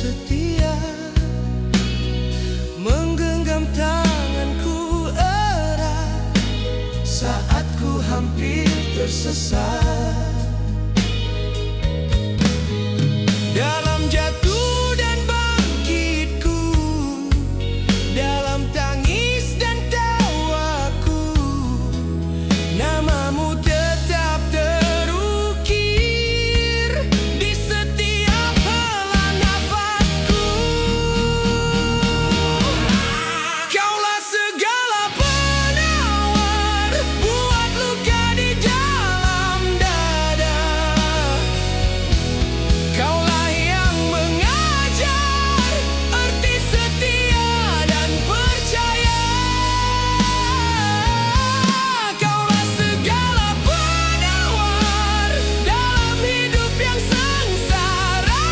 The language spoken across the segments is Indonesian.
setia, menggenggam tanganku erat saat ku hampir tersesat. Dalam jatuh dan bangkitku, dalam tangis dan tawaku, namamu tetap terukir di setiap helaan nafasku. Kaulah segala penawar buat luka di dalam dada. Kaulah yang mengajar arti setia dan percaya. Kaulah segala penawar dalam hidup yang sengsara.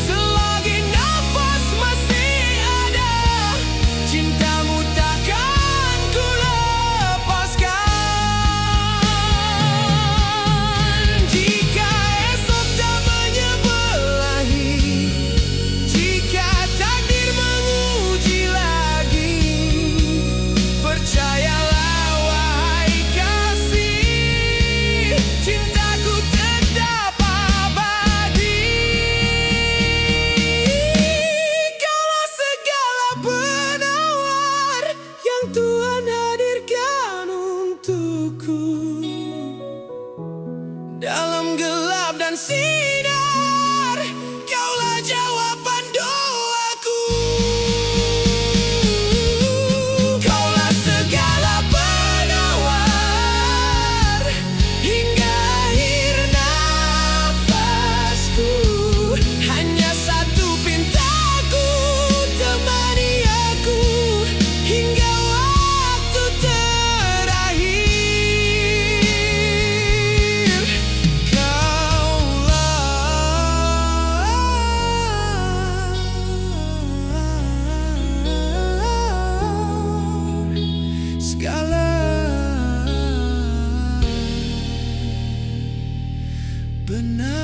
Selagi nafas masih ada, cintamu takkan ku lepaskan. Jika esok tak menyebelahi, jika takdir menguji lagi, percayalah wahai kasih, cintaku tetap abadi. Kaulah segala penawar yang Tuhan hadirkan untukku. Dalam gelap dan sinar, kaulah jawaban doaku. Kaulah segala penawar hingga akhir nafasku. Hanya satu pintaku, temani aku hingga waktu terakhir. Segala benar.